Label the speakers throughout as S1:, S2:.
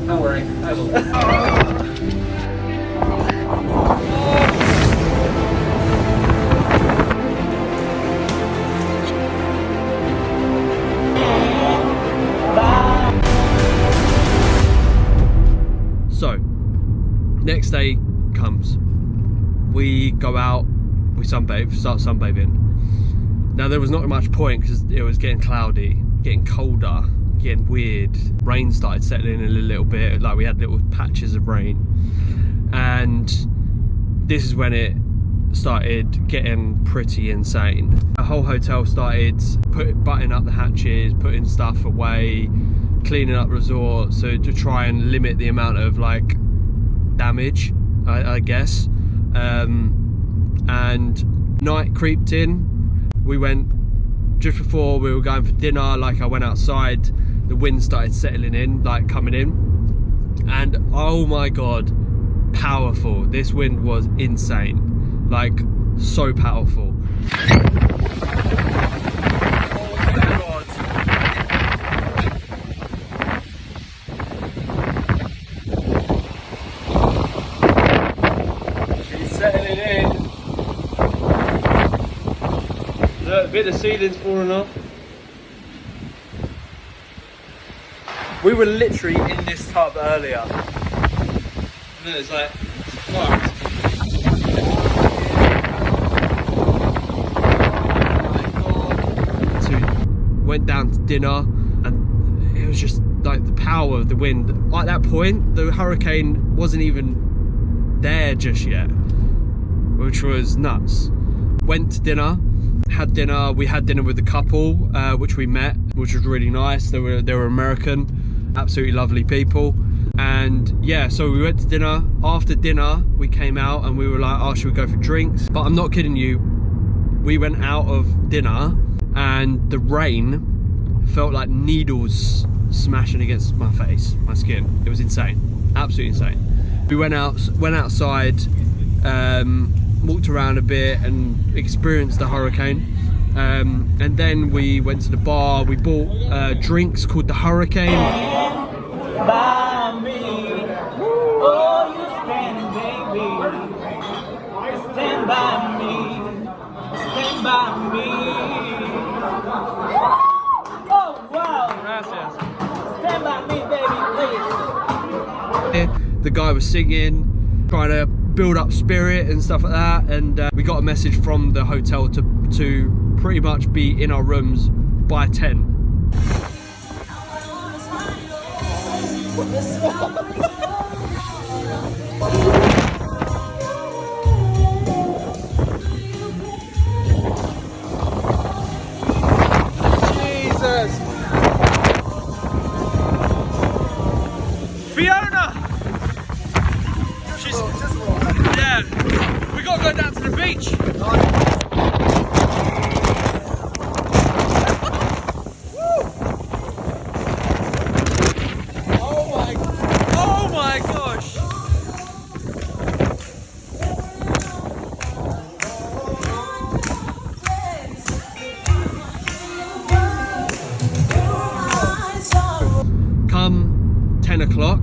S1: Don't worry. I will.
S2: So, next day comes. We go out, we sunbathe, start sunbathing. Now there was not much point because it was getting cloudy, getting colder, getting weird. Rain started settling in a little bit, like we had little patches of rain. And this is when it started getting pretty insane. The whole hotel started butting up the hatches, putting stuff away, cleaning up resort, so to try and limit the amount of like damage, I guess. And night creeped in. We went just before we were going for dinner. Like I went outside, the wind started settling in, like coming in, and oh my god, powerful. This wind was insane, like so powerful. Settling in. Look, a bit of ceiling's falling off. We were literally in this tub earlier. And it's like, fucked. So went down to dinner, and it was just like the power of the wind. At that point, the hurricane wasn't even there just yet, which was nuts. Went to dinner, had dinner. We had dinner with the couple, which we met, which was really nice. They were American, absolutely lovely people. And yeah, so we went to dinner. After dinner, we came out and we were like, oh, should we go for drinks? But I'm not kidding you, we went out of dinner and the rain felt like needles smashing against my face, my skin. It was insane, absolutely insane. We went outside, walked around a bit and experienced the hurricane. And then we went to the bar. We bought drinks called the Hurricane.
S3: By me, oh, you stand, baby. Stand by me, stand by me. Oh, wow.
S2: Gracias.
S3: Stand by me, baby, please.
S2: The guy was singing, trying to build up spirit and stuff like that, and we got a message from the hotel to pretty much be in our rooms by 10. Jesus! Fiona! She's... Yeah, we gotta go down to the beach. Oh my gosh! Come 10 o'clock,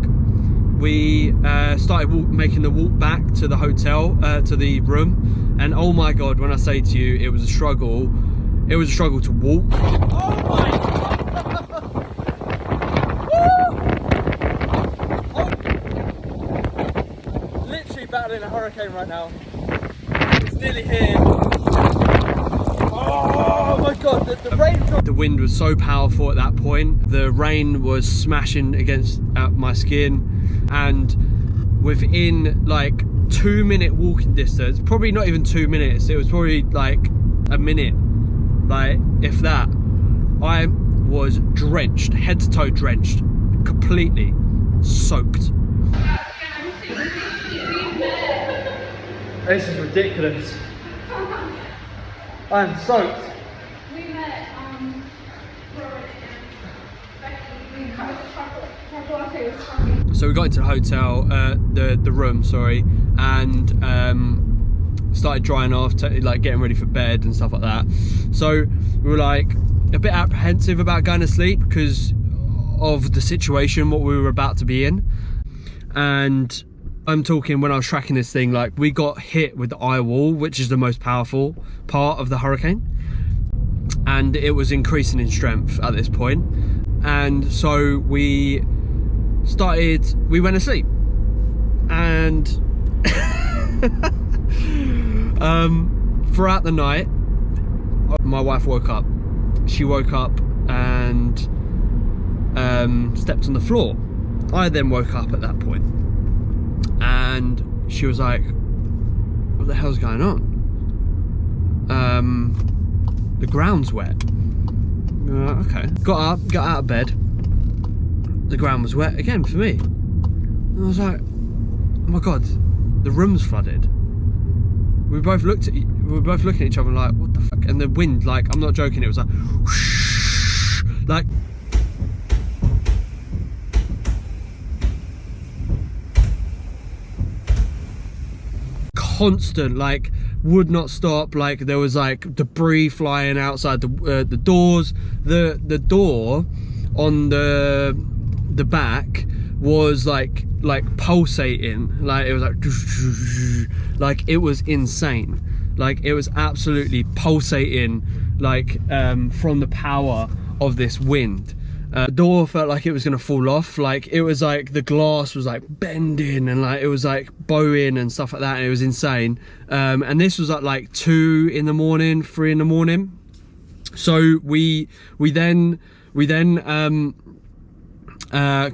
S2: we started making the walk back to the hotel, to the room, and oh my god, when I say to you, it was a struggle. It was a struggle to walk. Oh my god! Battling a hurricane right now. It's nearly here. Oh my god, the rain. The wind was so powerful at that point. The rain was smashing against my skin, and within like 2-minute walking distance, probably not even 2 minutes, it was probably like a minute, like if that, I was drenched, head to toe drenched, completely soaked. This is ridiculous. I'm soaked.
S4: We met
S2: So we got into the hotel, the room, sorry, and started drying off, like getting ready for bed and stuff like that. So we were like a bit apprehensive about going to sleep because of the situation, what we were about to be in. And I'm talking, when I was tracking this thing, like, we got hit with the eye wall, which is the most powerful part of the hurricane, and it was increasing in strength at this point. And so we went to sleep, and throughout the night, my wife woke up. She woke up and stepped on the floor. I then woke up at that point, and she was like, what the hell's going on? The ground's wet. Okay. Got out of bed. The ground was wet again for me. And I was like, oh my God, the room's flooded. We were both looking at each other like, what the fuck? And the wind, like, I'm not joking, it was like, whoosh, like, constant, like, would not stop. Like, there was like debris flying outside the doors. The door on the back was like pulsating, like it was like it was insane. Like, it was absolutely pulsating, like from the power of this wind. The door felt like it was gonna fall off. Like, it was like the glass was like bending, and like it was like bowing and stuff like that, and it was insane. And this was at like 2 in the morning, 3 in the morning. So we then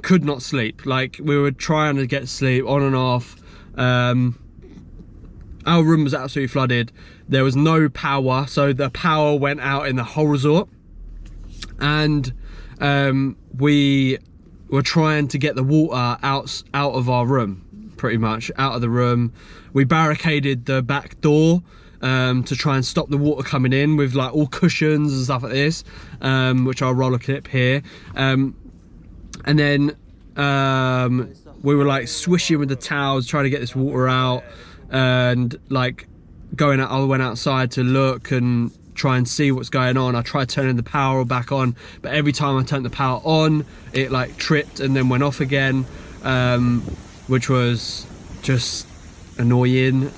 S2: could not sleep. Like, we were trying to get sleep on and off. Our room was absolutely flooded. There was no power, so the power went out in the whole resort. And we were trying to get the water out of our room, pretty much out of the room. We barricaded the back door to try and stop the water coming in with like all cushions and stuff like this, which I'll roll a clip here. And then we were like swishing with the towels trying to get this water out, and like going out. I went outside to look and try and see what's going on. I tried turning the power back on, but every time I turned the power on, it like tripped and then went off again, which was just annoying,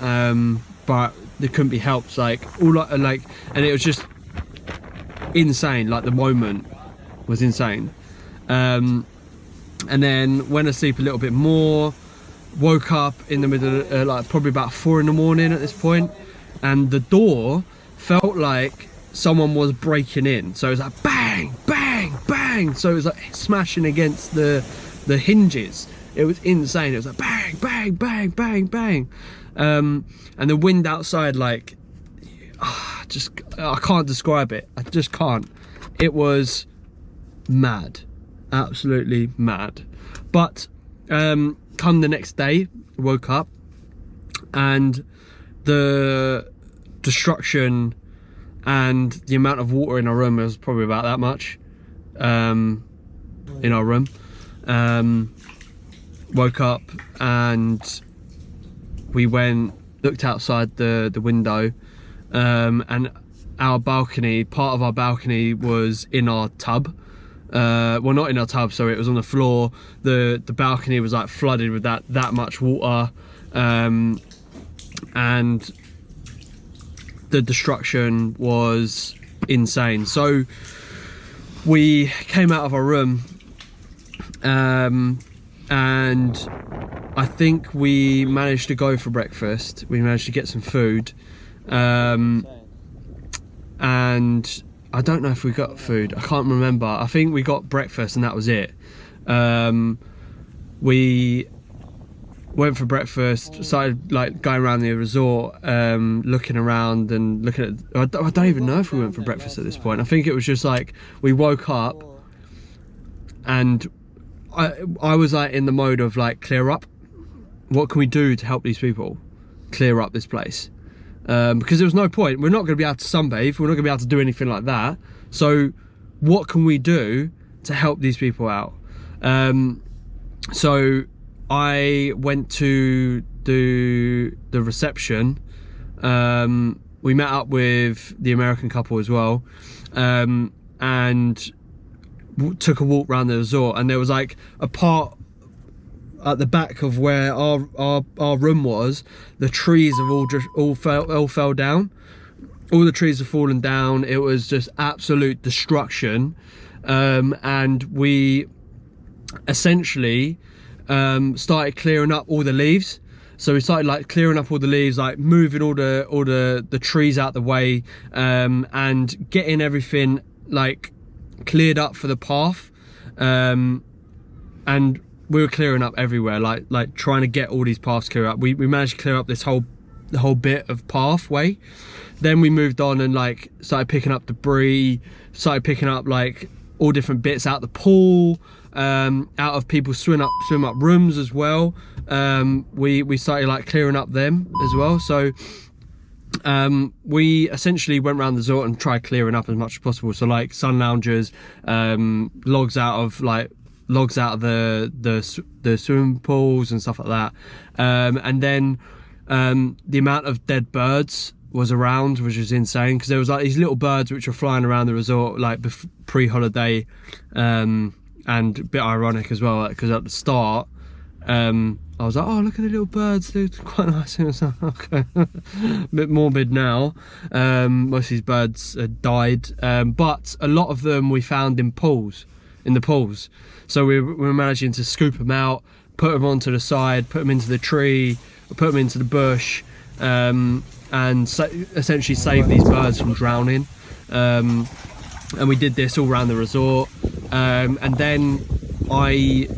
S2: but it couldn't be helped. Like, and it was just insane. Like, the moment was insane. And then went to sleep a little bit more, woke up in the middle, like probably about 4 in the morning at this point, and the door felt like someone was breaking in. So it was like bang, bang, bang. So it was like smashing against the hinges. It was insane. It was like bang, bang, bang, bang, bang. And the wind outside, like, I can't describe it. I just can't. It was mad, absolutely mad. But come the next day, woke up, and the destruction and the amount of water in our room was probably about that much in our room. Woke up and we looked outside the window, and our balcony, part of our balcony was in our tub. Well, not in our tub, sorry, it was on the floor. The balcony was like flooded with that much water, and the destruction was insane. So we came out of our room, and I think we managed to go for breakfast. We managed to get some food, and I don't know if we got food. I can't remember. I think we got breakfast and that was it. We went for breakfast, started like going around the resort, looking around and looking at, I don't even know if we went for breakfast at this point. I think it was just like, we woke up and I was like in the mode of like, clear up. What can we do to help these people clear up this place? Because there was no point. We're not going to be able to sunbathe. We're not going to be able to do anything like that. So what can we do to help these people out? So I went to the reception. We met up with the American couple as well, and took a walk around the resort, and there was like a part at the back of where our room was. The trees have all fell down. All the trees have fallen down. It was just absolute destruction, and we essentially started clearing up all the leaves. So we started like clearing up all the leaves, like moving all the trees out the way, and getting everything like cleared up for the path. And we were clearing up everywhere, like trying to get all these paths clear up. We managed to clear up the whole bit of pathway. Then we moved on and like started picking up debris, started picking up like all different bits out the pool, out of people's swim up rooms as well. We started like clearing up them as well. So we essentially went around the resort and tried clearing up as much as possible. So like sun loungers, logs out of the swimming pools and stuff like that. And then the amount of dead birds was around, which was insane, because there was like these little birds which were flying around the resort like pre-holiday, and a bit ironic as well, because at the start I was like, oh, look at the little birds, they're quite nice. And I was like, okay. A bit morbid now. Most of these birds had died, but a lot of them we found in the pools. So we were managing to scoop them out, put them onto the side, put them into the tree, put them into the bush, and essentially save these birds from drowning. And we did this all around the resort. And then I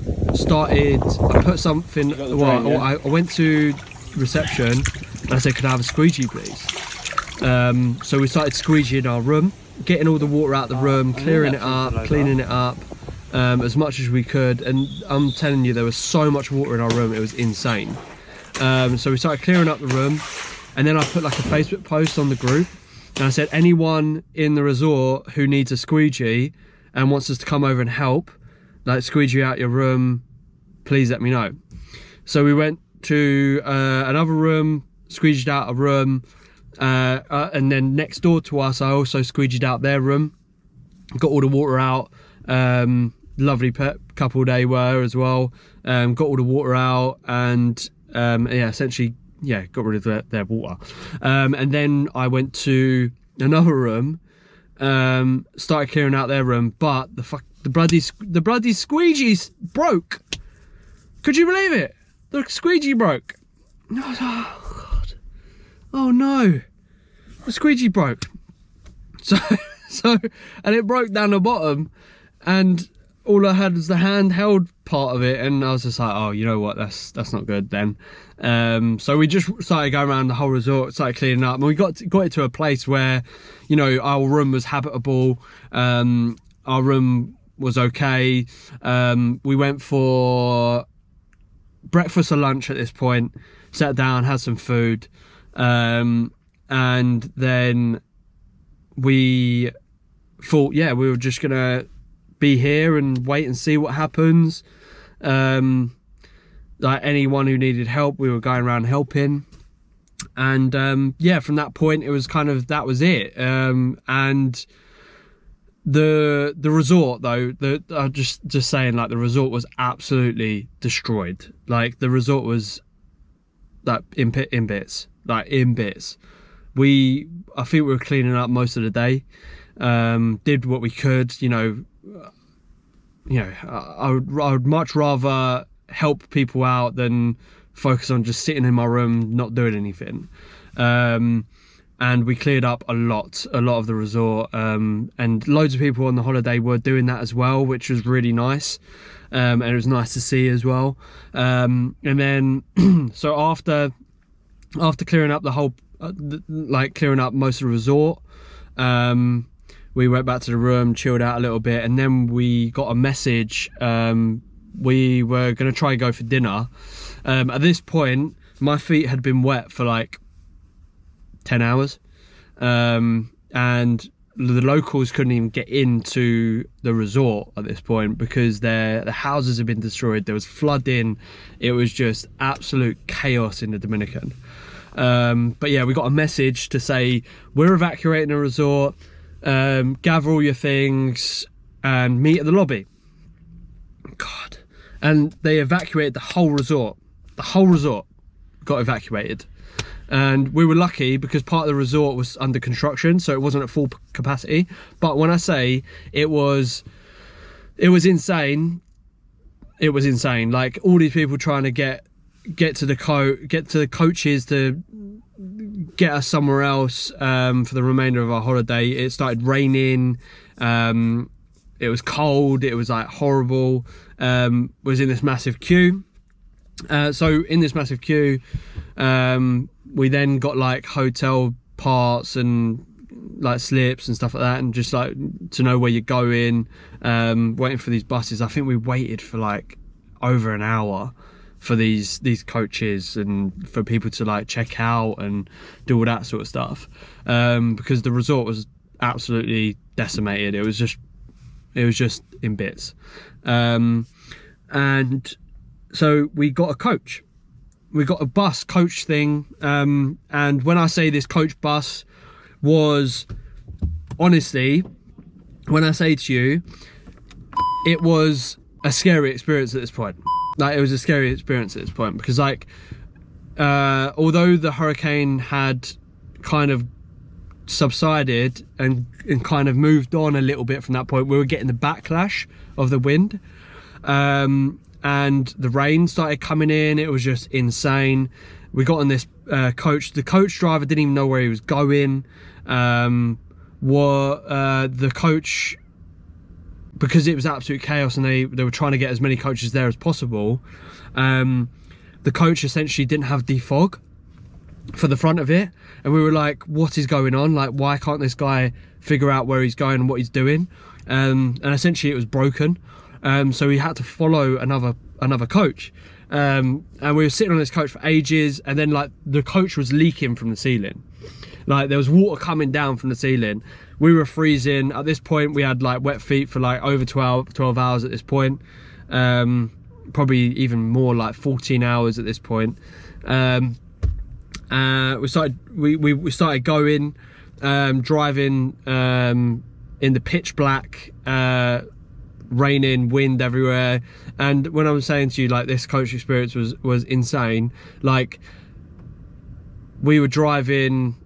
S2: put something, I went to reception and I said, could I have a squeegee please? So we started squeegeeing our room, getting all the water out of the room, clearing it up, cleaning it up as much as we could. And I'm telling you, there was so much water in our room, it was insane. So we started clearing up the room, and then I put like a Facebook post on the group, and I said, anyone in the resort who needs a squeegee and wants us to come over and help, like squeegee out your room, please let me know. So we went to another room, squeegeed out a room, and then next door to us I also squeegeed out their room, got all the water out. Lovely couple they were as well. Got all the water out, and yeah, essentially, yeah, got rid of their water. And then I went to another room, started clearing out their room, but the bloody squeegees broke. Could you believe it? The squeegee broke. Oh God. Oh no. The squeegee broke. So and it broke down the bottom, and all I had was the handheld part of it, and I was just like, oh, you know what, that's not good then. So we just started going around the whole resort, started cleaning up, and we got it to a place where, you know, our room was habitable, our room was okay. We went for breakfast or lunch at this point, sat down, had some food, and then we thought, yeah, we were just gonna be here and wait and see what happens. Like anyone who needed help, we were going around helping, and yeah, from that point it was kind of, that was it. And the resort though, I'm just saying, like, the resort was absolutely destroyed. Like, the resort was like in bits. I think we were cleaning up most of the day, did what we could, you know. I would much rather help people out than focus on just sitting in my room not doing anything. And we cleared up a lot of the resort, and loads of people on the holiday were doing that as well, which was really nice, and it was nice to see as well. And then so after clearing up the whole, like clearing up most of the resort, we went back to the room, chilled out a little bit, and then we got a message. We were going to try and go for dinner. At this point, my feet had been wet for like 10 hours. And the locals couldn't even get into the resort at this point because the houses had been destroyed. There was flooding. It was just absolute chaos in the Dominican. But yeah, we got a message to say, we're evacuating the resort. Gather all your things and meet at the lobby. God. And they evacuated the whole resort. The whole resort got evacuated. And we were lucky because part of the resort was under construction, so it wasn't at full capacity. But when I say it was insane, it was insane. Like, all these people trying to get to the coaches to get us somewhere else for the remainder of our holiday. It started raining. It was cold. It was like horrible. Was in this massive queue. So in this massive queue, we then got like hotel parts and like slips and stuff like that, and just like to know where you're going, waiting for these buses. I think we waited for like over an hour for these coaches and for people to like check out and do all that sort of stuff, because the resort was absolutely decimated. It was just in bits. And so we got a coach. We got a bus coach thing, and when I say this coach bus was, honestly, when I say to you, it was a scary experience at this point. Like, it was a scary experience at this point because, like, although the hurricane had kind of subsided and kind of moved on a little bit from that point, we were getting the backlash of the wind. And the rain started coming in. It was just insane. We got on this coach. The coach driver didn't even know where he was going. The coach, because it was absolute chaos and they were trying to get as many coaches there as possible, the coach essentially didn't have defog for the front of it. And we were like, what is going on? Like, why can't this guy figure out where he's going and what he's doing? And essentially it was broken. So we had to follow another coach, and we were sitting on this coach for ages, and then like the coach was leaking from the ceiling. Like, there was water coming down from the ceiling. We were freezing. At this point we had like wet feet for like over 12 hours at this point, probably even more, like 14 hours at this point. We started going, driving in the pitch black, raining, wind everywhere. And when I was saying to you, like, this coach experience was insane, like, we were driving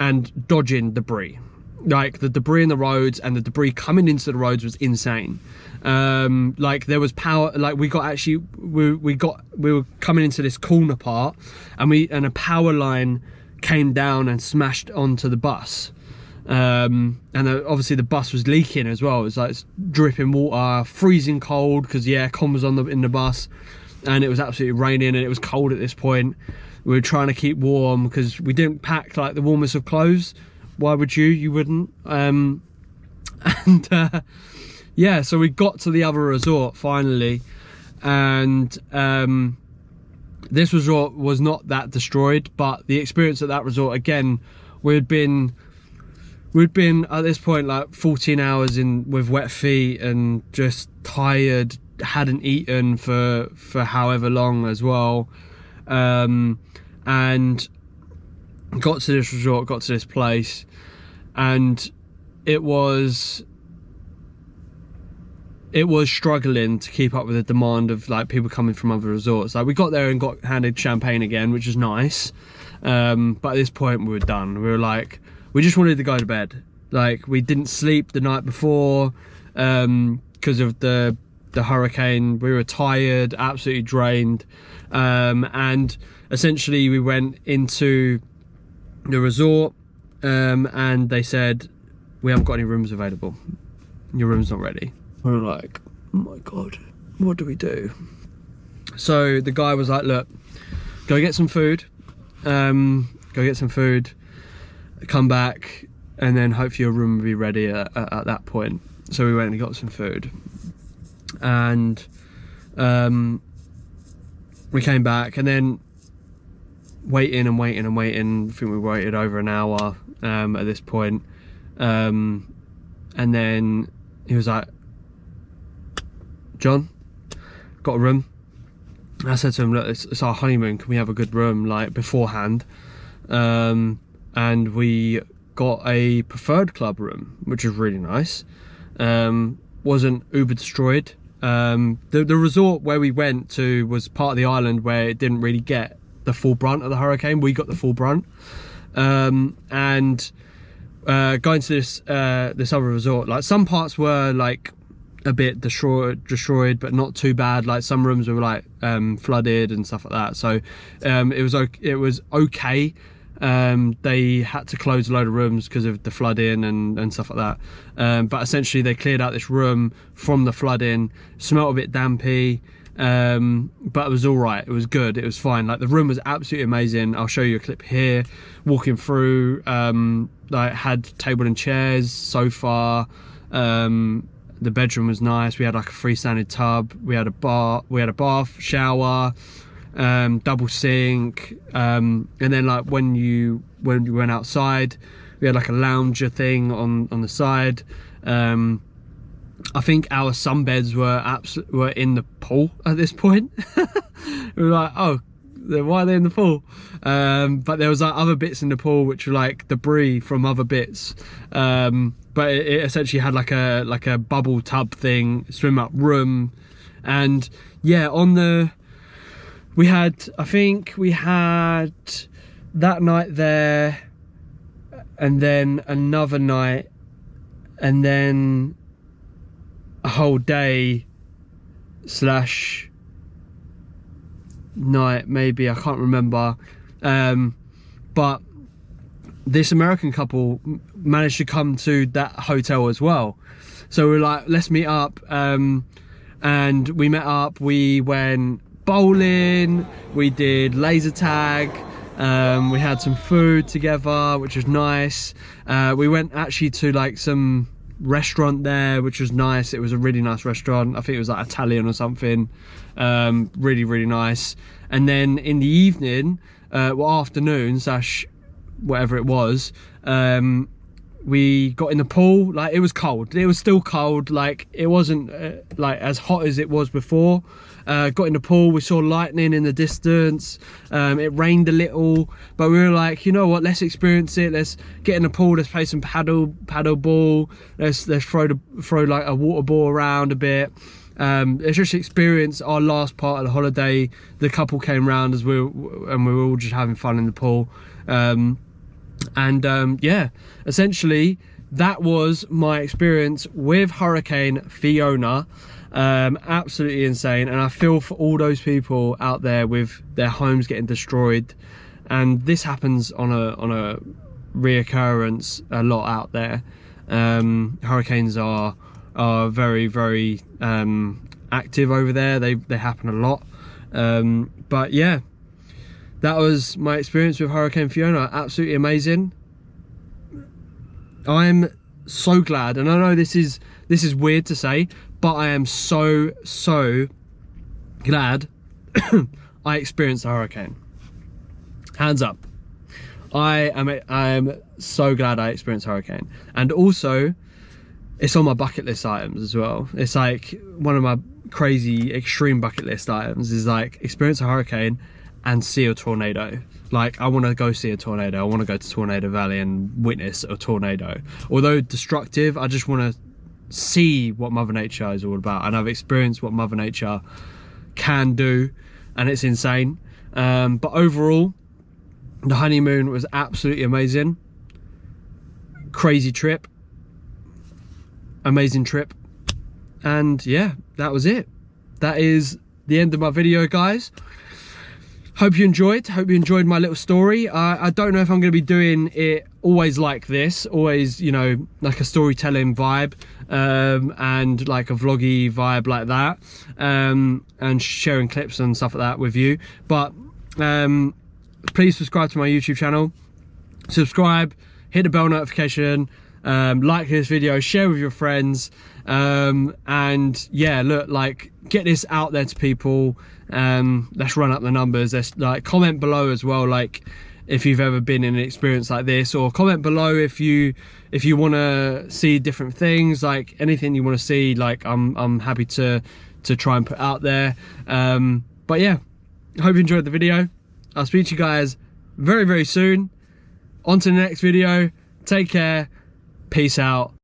S2: and dodging debris. Like, the debris in the roads and the debris coming into the roads was insane. Like, there was power. Like, we were coming into this corner part, and a power line came down and smashed onto the bus. And obviously the bus was leaking as well. It was like dripping water, freezing cold because the aircon was in the bus, and it was absolutely raining and it was cold at this point. We were trying to keep warm because we didn't pack like the warmest of clothes. Why would you? You wouldn't. Yeah, so we got to the other resort finally, and this resort was not that destroyed, but the experience at that resort, again, we'd been at this point like 14 hours in with wet feet and just tired, hadn't eaten for however long as well, and got to this resort, got to this place, and it was struggling to keep up with the demand of like people coming from other resorts. Like, we got there and got handed champagne again, which was nice, but at this point we were done. We were like, we just wanted to go to bed. Like, we didn't sleep the night before because of the hurricane. We were tired, absolutely drained, and essentially we went into the resort, and they said, we haven't got any rooms available. Your room's not ready. We were like, oh my God, what do we do? So the guy was like, look, go get some food, come back, and then hopefully your room will be ready at that point. So we went and got some food, and we came back, and then waiting. I think we waited over an hour at this point, and then he was like, John, got a room? And I said to him, look, it's our honeymoon, can we have a good room like beforehand? And we got a preferred club room, which was really nice. wasn't uber destroyed. The resort where we went to was part of the island where it didn't really get the full brunt of the hurricane. We got the full brunt. And going to this other resort, like some parts were like a bit destroyed, but not too bad. Like some rooms were like flooded and stuff like that. So it was okay. They had to close a load of rooms because of the flooding and stuff like that. But essentially they cleared out this room from the flooding. Smelled a bit dampy, but it was all right. It was good. It was fine. Like the room was absolutely amazing. I'll show you a clip here. Walking through, like had table and chairs, sofa. The bedroom was nice. We had like a freestanding tub. We had a bath, shower. Double sink, and then like when you went outside, we had like a lounger thing on the side. I think our sunbeds were in the pool at this point. We were like, oh, why are they in the pool? But there was like other bits in the pool which were like debris from other bits. But it essentially had like a bubble tub thing, swim up room, and yeah, I think we had that night there, and then another night, and then a whole day slash night, maybe, I can't remember. But this American couple managed to come to that hotel as well. So we were like, let's meet up. And we met up, we went bowling, we did laser tag, we had some food together, which was nice. We went actually to like some restaurant there, which was nice. It was a really nice restaurant. I think it was like Italian or something. Really nice. And then in the evening, well, afternoon slash whatever it was, we got in the pool. Like it was cold, it was still cold, like it wasn't like as hot as it was before. Got in the pool, we saw lightning in the distance. It rained a little, but we were like, you know what, let's experience it. Let's get in the pool, let's play some paddle ball, let's throw like a water ball around a bit. Let's just experience our last part of the holiday. The couple came round and we were all just having fun in the pool. Yeah, essentially that was my experience with Hurricane Fiona. Absolutely insane, and I feel for all those people out there with their homes getting destroyed, and this happens on a reoccurrence a lot out there. Hurricanes are very active over there. They happen a lot. But yeah, that was my experience with Hurricane Fiona. Absolutely amazing. I'm so glad, and I know this is weird to say, but I am so glad I experienced a hurricane. Hands up. I am so glad I experienced a hurricane. And also, it's on my bucket list items as well. It's like one of my crazy extreme bucket list items is like experience a hurricane and see a tornado. Like I want to go see a tornado. I want to go to Tornado Valley and witness a tornado. Although destructive, I just want to see what Mother Nature is all about, and I've experienced what Mother Nature can do, and it's insane. But overall, the honeymoon was absolutely amazing. Crazy trip, amazing trip, and yeah, that was it. That is the end of my video, guys. Hope you enjoyed my little story. I don't know if I'm going to be doing it always like this, always, you know, like a storytelling vibe, and like a vloggy vibe like that, and sharing clips and stuff like that with you. But please subscribe to my YouTube channel, subscribe, hit the bell notification, like this video, share with your friends, and yeah, look, like get this out there to people. Let's run up the numbers. Let's like comment below as well, like if you've ever been in an experience like this, or comment below if you want to see different things, like anything you want to see, like I'm happy to try and put out there. But yeah, I hope you enjoyed the video. I'll speak to you guys very soon. On to the next video. Take care, peace out.